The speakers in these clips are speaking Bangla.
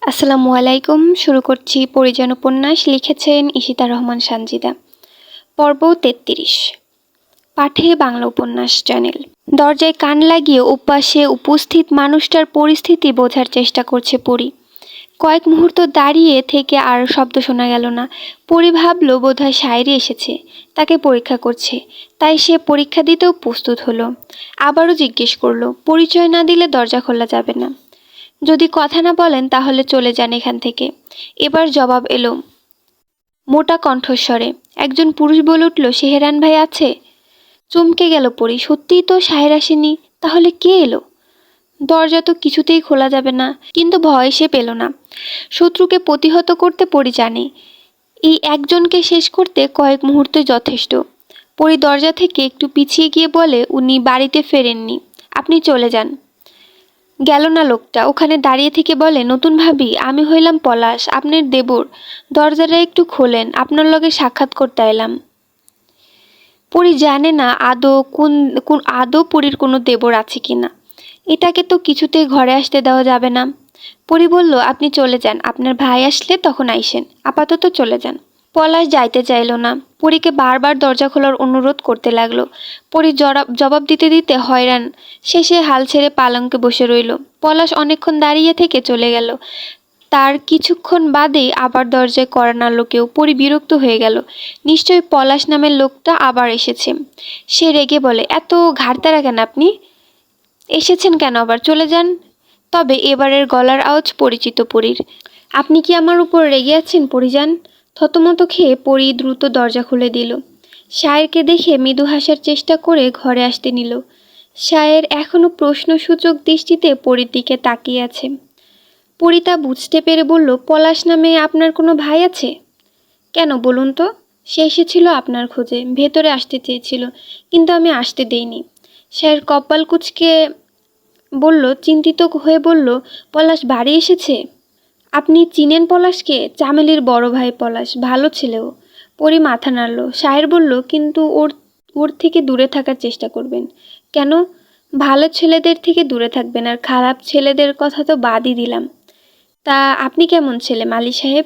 আসসালামু আলাইকুম। শুরু করছি পরিজন উপন্যাস। লিখেছেন ইশিতা রহমান সানজিদা। পর্ব ৩৩। পাঠে বাংলা উপন্যাস চ্যানেল। দরজায় কান লাগিয়ে ওপাশে উপস্থিত মানুষটার পরিস্থিতি বোঝার চেষ্টা করছে পরি। কয়েক মুহূর্ত দাঁড়িয়ে থেকে আর শব্দ শোনা গেল না। পরি ভাবল বোধহয় শায়েরি এসেছে, তাকে পরীক্ষা করছে। তাই সে পরীক্ষা দিতেও প্রস্তুত হলো। আবারও জিজ্ঞেস করলো, পরিচয় না দিলে দরজা খোলা যাবে না। যদি কথা না বলেন তাহলে চলে যান এখান থেকে। এবার জবাব এলো মোটা কণ্ঠস্বরে। একজন পুরুষ বলে উঠল, সেহেরান ভাই আছে? চমকে গেল পরি। সত্যিই তো শাহের আসেনি। তাহলে কে এলো? দরজা তো কিছুতেই খোলা যাবে না, কিন্তু ভয় সে পেল না। শত্রুকে প্রতিহত করতে পরি জানে, এই একজনকে শেষ করতে কয়েক মুহূর্ত যথেষ্ট। পরি দরজা থেকে একটু পিছিয়ে গিয়ে বলে, উনি বাড়িতে ফেরেননি, আপনি চলে যান। গেল না লোকটা। ওখানে দাঁড়িয়ে থেকে বলে, নতুন ভাবি, আমি হইলাম পলাশ, আপনার দেবর। দরজাটা একটু খোলেন, আপনার লগে সাক্ষাৎ করতে এলাম। পরি জানে না আদৌ পরীর কোনো দেবর আছে কিনা। এটাকে তো কিছুতেই ঘরে আসতে দেওয়া যাবে না। পরি বলল, আপনি চলে যান, আপনার ভাই আসলে তখন আইসেন, আপাতত চলে যান। পলাশ যাইতে চাইল না। পরীকে বারবার দরজা খোলার অনুরোধ করতে লাগলো। পরি জবাব দিতে দিতে হয়রান। শেষে হাল ছেড়ে পালঙ্কে বসে রইল। পলাশ অনেকক্ষণ দাঁড়িয়ে থেকে চলে গেল। তার কিছুক্ষণ বাদেই আবার দরজায় কড়া নাড়ল কেউ। পরি বিরক্ত হয়ে গেল। নিশ্চয়ই পলাশ নামের লোকটা আবার এসেছে। সে রেগে বলে, এত ঘাড়তারা কেন আপনি? এসেছেন কেন আবার? চলে যান। তবে এবারের গলার আওয়াজ পরিচিত পরীর। আপনি কি আমার উপর রেগে আছেন পরিজান? থতমত খেয়ে পরি দ্রুত দরজা খুলে দিল। শায়েরকে দেখে মৃদু হাসার চেষ্টা করে ঘরে আসতে নিল। শায়ের এখনো প্রশ্নসূচক দৃষ্টিতে পরির দিকে তাকিয়ে আছে। পরি তা বুঝতে পেরে বলল, পলাশ নামে আপনার কোনো ভাই আছে? কেন বলুন তো? সে এসেছিল আপনার খোঁজে, ভেতরে আসতে চেয়েছিল, কিন্তু আমি আসতে দেইনি। শায়ের কপাল কুঁচকে বলল, চিন্তিত হয়ে বলল, পলাশ বাড়ি এসেছে? আপনি চিনেন পলাশকে? চামেলির বড় ভাই পলাশ, ভালো ছেলেও। পরি মাথা নাড়ল। শায়ের বলল, কিন্তু ওর ওর থেকে দূরে থাকার চেষ্টা করবেন। কেন? ভালো ছেলেদের থেকে দূরে থাকবেন, আর খারাপ ছেলেদের কথা তো বাদই দিলাম। তা আপনি কেমন ছেলে মালি সাহেব?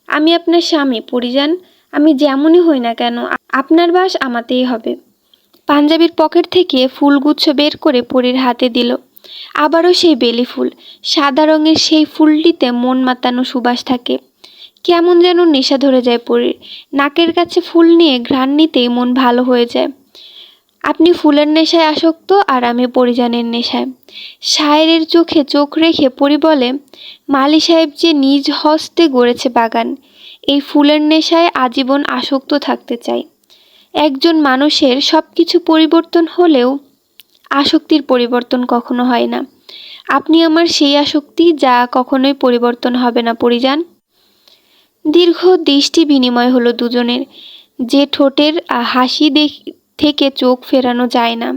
আমি আপনার স্বামী পরিজান। আমি যেমনই হই না কেন আপনার বাস আমাতেই হবে। পাঞ্জাবির পকেট থেকে ফুলগুচ্ছ বের করে পরীর হাতে দিল। আবারও সেই বেলি ফুল। সাদা রঙের সেই ফুলটিতে মন মাতানো সুবাস থাকে। কেমন যেন নেশা ধরে যায় পরীর। নাকের কাছে ফুল নিয়ে ঘ্রাণ নিতেই মন ভালো হয়ে যায়। আপনি ফুলের নেশায় আসক্ত, আর আমি পরিজানের নেশায়। শায়েরের চোখে চোখ রেখে পরি বলে, মালি সাহেব যে নিজ হস্তে গড়েছে বাগান, এই ফুলের নেশায় আজীবন আসক্ত থাকতে চাই। একজন মানুষের সব কিছু পরিবর্তন হলেও আসক্তির পরিবর্তন কখনো হয় না। আপনি আমার সেই আসক্তি, যা কখনোই পরিবর্তন হবে না পরিজান। দীর্ঘ দৃষ্টি বিনিময় হলো দুজনের। যে ঠোঁটের হাসি থেকে চোখ ফেরানো যায় না,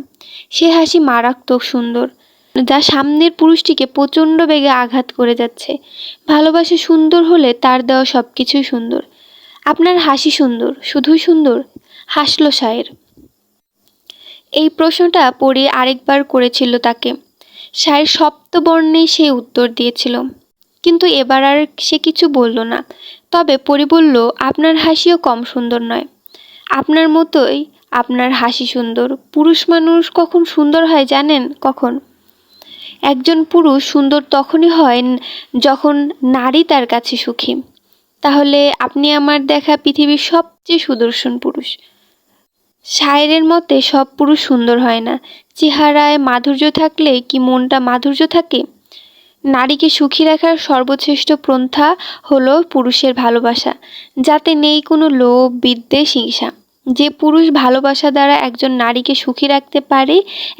সে হাসি মারাত্মক সুন্দর, যা সামনের পুরুষটিকে প্রচণ্ড বেগে আঘাত করে যাচ্ছে। ভালোবাসা সুন্দর হলে তার দেওয়া সব কিছুই সুন্দর। আপনার হাসি সুন্দর, শুধুই সুন্দর? হাসল শায়ের। এই প্রশ্নটা পড়ে আরেকবার করেছিল তাকে। শায়ের সপ্তবর্ণে সে উত্তর দিয়েছিল, কিন্তু এবার আর সে কিছু বলল না। তবে পরি বলল, আপনার হাসিও কম সুন্দর নয়। আপনার মতোই আপনার হাসি সুন্দর। পুরুষ মানুষ কখন সুন্দর হয় জানেন? কখন? একজন পুরুষ সুন্দর তখনই হয় যখন নারী তার কাছে সুখী। তাহলে আপনি আমার দেখা পৃথিবীর সবচেয়ে সুদর্শন পুরুষ। শায়েরের মতে সব পুরুষ সুন্দর হয় না। চেহারায় মাধুর্য থাকলে কি মনটা মাধুর্য থাকে? নারীকে সুখী রাখার সর্বশ্রেষ্ঠ পন্থা হলো পুরুষের ভালোবাসা, যাতে নেই কোনো লোভ, বিদ্বেষ, হিংসা। যে পুরুষ ভালোবাসা দ্বারা একজন নারীকে সুখী রাখতে পারে,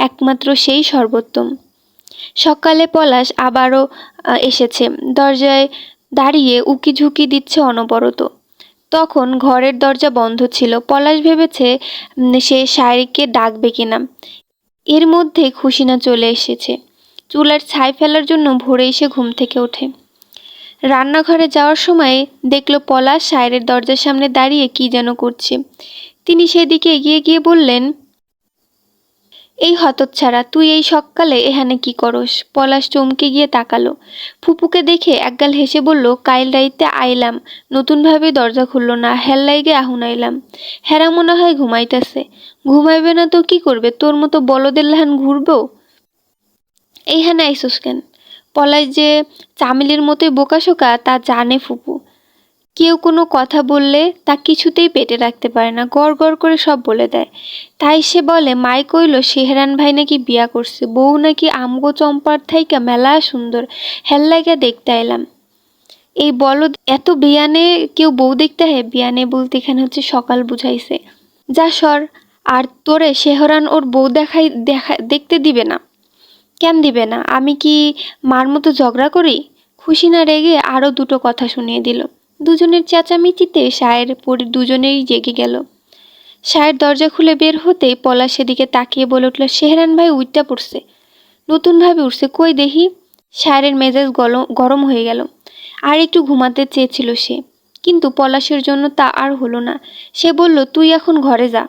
একমাত্র সেই সর্বোত্তম। সকালে পলাশ আবারও এসেছে। দরজায় দাঁড়িয়ে উকিঝুঁকি দিচ্ছে অনবরত। তখন ঘরের দরজা বন্ধ ছিল। পলাশ ভেবেছে সে শায়েরকে ডাকবে কিনা। এর মধ্যে খুশিনা চলে এসেছে। চুলার ছাই ফেলার জন্য ভোরে এসে ঘুম থেকে ওঠে। রান্নাঘরে যাওয়ার সময় দেখল পলাশ শায়েরের দরজার সামনে দাঁড়িয়ে কি যেন করছে। তিনি সেদিকে এগিয়ে গিয়ে বললেন, এই হতচ্ছাড়া, তুই এই সকালে এখানে কি করস? পলাশ চমকে গিয়ে তাকালো। ফুপুকে দেখে একগাল হেসে বলল, কাইল রাইতে আইলাম, নতুনভাবে দরজা খুললো না, হেল্লাইগে আহুন আইলাম। হেরা মনে হয় ঘুমাইতেছে। ঘুমাইবে না তো কি করবে? তোর মতো বলদের লাহান ঘুরবো? এইখানে আইসোস কেন? পলাশ যে চামেলির মতোই বোকাশোকা তা জানে ফুপু। কেউ কোনো কথা বললে তা কিছুতেই পেটে রাখতে পারে না, গড় গড় করে সব বলে দেয়। তাই সে বলে, মাই কইল সেহরান ভাই নাকি বিয়া করছে, বউ নাকি আমগো চম্পার থাইকা মেলা সুন্দর, হেল্লাইগা দেখতে এলাম। এই বলদ এত বিয়ানে কেউ বউ দেখতে হয়? বিয়ানে বলতে এখানে হচ্ছে সকাল বুঝাইছে। যা সর। আর তোরে শেহরান ওর বউ দেখতে দিবে না? কেন দিবে না? আমি কি মার মতো ঝগড়া করি? খুশি না রেগে আরও দুটো কথা শুনিয়ে দিল। দুজনের চেঁচামেচিতে সায়ের পরে দুজনেই জেগে গেল। সায়ের দরজা খুলে বের হতেই পলাশ সেদিকে তাকিয়ে বলে উঠল, শেহরান ভাই উইট্টা পড়ছে। নতুনভাবে উঠছে কই দেখি? সায়ের মেজাজ গরম হয়ে গেল। আর একটু ঘুমাতে চেয়েছিল সে, কিন্তু পলাশের জন্য তা আর হলো না। সে বলল, তুই এখন ঘরে যা।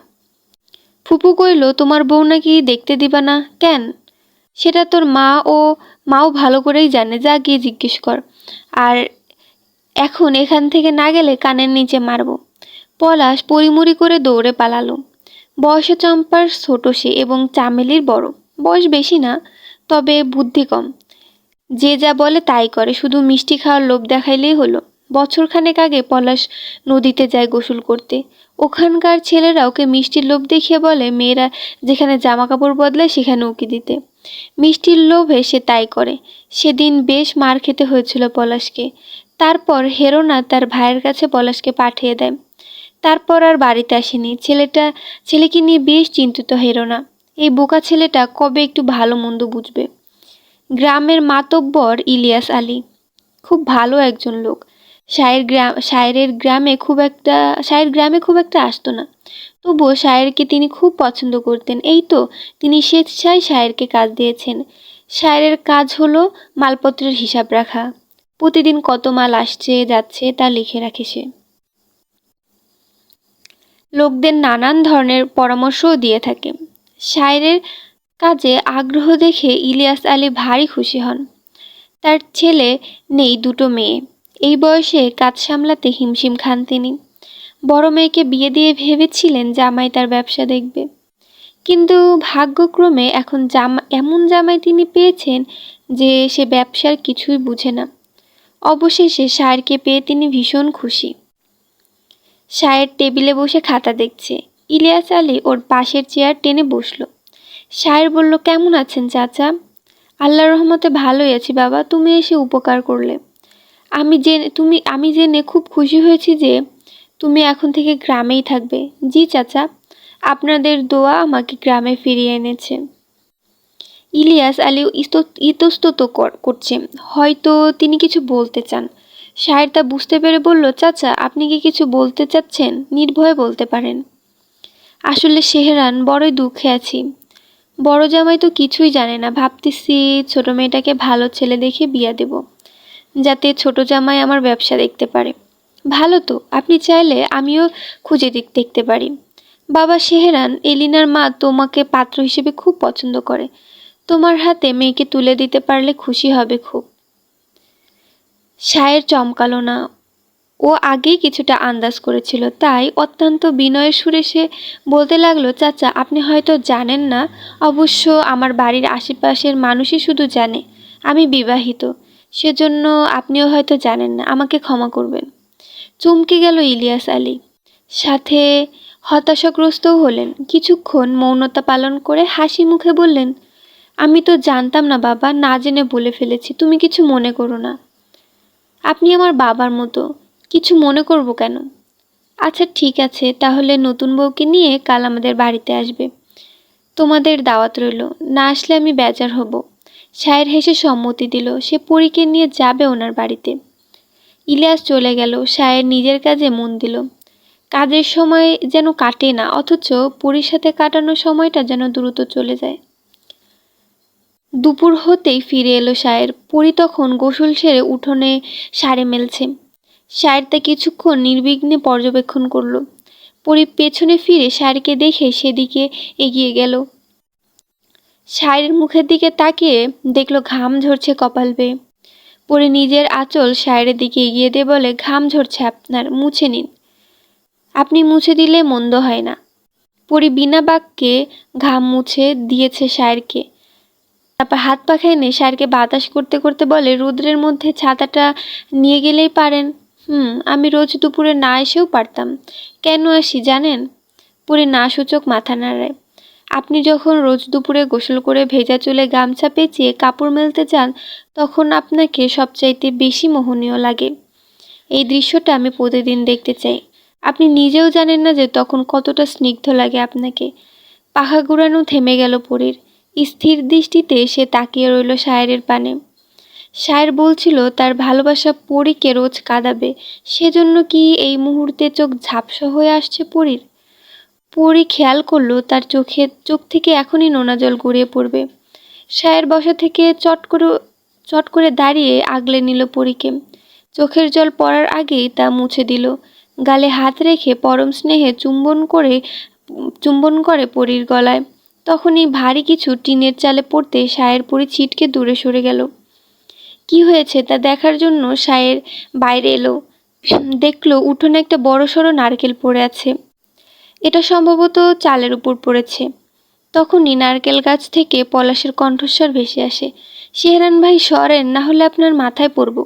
ফুপু কইল, তোমার বউ নাকি দেখতে দিবা না? কেন? সেটা তোর মাও ভালো করেই জানে, যা গিয়ে জিজ্ঞেস কর। আর এখন এখান থেকে না গেলে কানের নিচে মারব। পলাশ পরিমরি করে দৌড়ে পালালো। বয়সে চম্পার ছোট সে এবং চামেলির বড়। বয়স বেশি না, তবে বুদ্ধি কম। যে যা বলে তাই করে, শুধু মিষ্টি খাওয়ার লোভ দেখাইলেই হলো। বছরখানেক আগে পলাশ নদীতে যায় গোসল করতে। ওখানকার ছেলেরা ওকে মিষ্টির লোভ দেখিয়ে বলে, মেয়েরা যেখানে জামা কাপড় বদলায় সেখানে উকি দিতে। মিষ্টির লোভে সে তাই করে। সেদিন বেশ মার খেতে হয়েছিল পলাশকে। তারপর হেরোনা তার ভাইয়ের কাছে পলাশকে পাঠিয়ে দেয়। তারপর আর বাড়িতে আসেনি। ছেলেকে নিয়ে বেশ চিন্তিত হেরোনা। এই বোকা ছেলেটা কবে একটু ভালো মন্দ বুঝবে। গ্রামের মাতব্বর ইলিয়াস আলী খুব ভালো একজন লোক। শায়ের গ্রামে খুব একটা আসতো না, তবুও শায়েরকে তিনি খুব পছন্দ করতেন। এই তো তিনি স্বেচ্ছায় শায়েরকে কাজ দিয়েছেন। শায়েরের কাজ হলো মালপত্রের হিসাব রাখা। প্রতিদিন কত মাল আসছে যাচ্ছে তা লিখে রাখে সে। লোকদের নানান ধরনের পরামর্শও দিয়ে থাকে। শায়েরের কাজে আগ্রহ দেখে ইলিয়াস আলী ভারী খুশি হন। তার ছেলে নেই, দুটো মেয়ে। এই বয়সে কাজ সামলাতে হিমশিম খান তিনি। বড় মেয়েকে বিয়ে দিয়ে ভেবেছিলেন জামাই তার ব্যবসা দেখবে, কিন্তু ভাগ্যক্রমে এখন এমন জামাই তিনি পেয়েছেন যে সে ব্যবসার কিছুই বুঝে না। অবশেষে শায়েরকে পেয়ে তিনি ভীষণ খুশি। শায়ের টেবিলে বসে খাতা দেখছে। ইলিয়াস আলী ওর পাশের চেয়ার টেনে বসলো। শায়ের বলল, কেমন আছেন চাচা? আল্লাহর রহমতে ভালোই আছি বাবা, তুমি এসে উপকার করলে। আমি জেনে খুব খুশি হয়েছি যে তুমি এখন থেকে গ্রামেই থাকবে। জি চাচা, আপনাদের দোয়া আমাকে গ্রামে ফিরিয়ে এনেছে। ইলিয়াস আলী ইতস্তত করছে, হয়তো তিনি কিছু বলতে চান। শায়ের তা বুঝতে পেরে বলল, চাচা আপনি কি কিছু বলতে চাচ্ছেন? নির্ভয়ে বলতে পারেন। আসলে শেহরান, বড়ই দুঃখে আছি। বড় জামাই তো কিছুই জানে না। ভাবতেছি ছোট মেয়েটাকে ভালো ছেলে দেখে বিয়া দেব, যাতে ছোট জামাই আমার ব্যবসা দেখতে পারে। ভালো তো, আপনি চাইলে আমিও খুঁজে দেখতে পারি। বাবা শেহরান, এলিনার মা তোমাকে পাত্র হিসেবে খুব পছন্দ করে। তোমার হাতে মেয়েকে তুলে দিতে পারলে খুশি হবে খুব। শায়ের চমকালো না। ও আগেই কিছুটা আন্দাজ করেছিল, তাই অত্যন্ত বিনয়ের সুরে সে বলতে লাগলো, চাচা আপনি হয়তো জানেন না, অবশ্য আমার বাড়ির আশেপাশের মানুষই শুধু জানে আমি বিবাহিত। সেজন্য আপনিও হয়তো জানেন না, আমাকে ক্ষমা করবেন। চমকে গেল ইলিয়াস আলী, সাথে হতাশাগ্রস্তও হলেন। কিছুক্ষণ মৌনতা পালন করে হাসি মুখে বললেন, আমি তো জানতাম না বাবা, না জেনে বলে ফেলেছি, তুমি কিছু মনে করো না। আপনি আমার বাবার মতো, কিছু মনে করব কেন? আচ্ছা ঠিক আছে, তাহলে নতুন বউকে নিয়ে কাল আমাদের বাড়িতে আসবে। তোমাদের দাওয়াত রইল, না আসলে আমি বেজার হব। শায়ের হেসে সম্মতি দিল। সে পরীকে নিয়ে যাবে ওনার বাড়িতে। ইলিয়াস চলে গেল। শায়ের নিজের কাজে মন দিল। কাজের সময় যেন কাটে না, অথচ পরীর সাথে কাটানোর সময়টা যেন দ্রুত চলে যায়। দুপুর হতেই ফিরে এলো শায়ের। পরী তখন গোসল সেরে উঠোনে সারে মেলছে। শায়ের তা কিছুক্ষণ নির্বিঘ্নে পর্যবেক্ষণ করল। পরী পেছনে ফিরে শায়েরকে দেখে সেদিকে এগিয়ে গেল। শায়ের মুখের দিকে তাকিয়ে দেখলো ঘাম ঝরছে কপাল বেয়ে। পরে নিজের আঁচল শায়ের দিকে এগিয়ে দিয়ে বলে, ঘাম ঝরছে আপনার, মুছে নিন। আপনি মুছে দিলে মন্দ হয় না। পরি বিনা বাক্যে ঘাম মুছে দিয়েছে শায়েরকে। তারপর হাত পাখা এনে শায়েরকে বাতাস করতে করতে বলে, রৌদ্রের মধ্যে ছাতাটা নিয়ে গেলেই পারেন। আমি রোজ দুপুরে না এসেও পারতাম। কেন আসি জানেন? পরি না সূচক মাথা নাড়ায়। আপনি যখন রোজ দুপুরে গোসল করে ভেজা চুলে গামছা পেঁচিয়ে কাপড় মেলতে যান, তখন আপনাকে সবচাইতে বেশি মোহনীয় লাগে। এই দৃশ্যটা আমি প্রতিদিন দেখতে চাই। আপনি নিজেও জানেন না যে তখন কতটা স্নিগ্ধ লাগে আপনাকে। পাখা ঘুরানো থেমে গেল পরীর। স্থির দৃষ্টিতে সে তাকিয়ে রইল শায়েরের পানে। শায়ের বলছিল তার ভালোবাসা পরীকে রোজ কাঁদাবে, সেজন্য কি এই মুহূর্তে চোখ ঝাপসা হয়ে আসছে পরীর? পরী খেয়াল করলো তার চোখ থেকে এখনই নোনা জল গড়িয়ে পড়বে। শায়ের বসা থেকে চট করে দাঁড়িয়ে আগলে নিল পরীকে। চোখের জল পড়ার আগেই তা মুছে দিল। গালে হাত রেখে পরম স্নেহে চুম্বন করে পরীর গলায়। তখনই ভারী কিছু টিনের চালে পড়তে শায়ের পরী ছিটকে দূরে সরে গেল। কি হয়েছে তা দেখার জন্য শায়ের বাইরে এলো। দেখলো উঠোনে একটা বড়সড় নারকেল পড়ে আছে। এটা সম্ভবত চালের উপর পড়েছে। তখনই নারকেল গাছ থেকে পলাশের কণ্ঠস্বর ভেসে আসে, শেহরান ভাই সরেন, না হলে আপনার মাথায় পড়ব।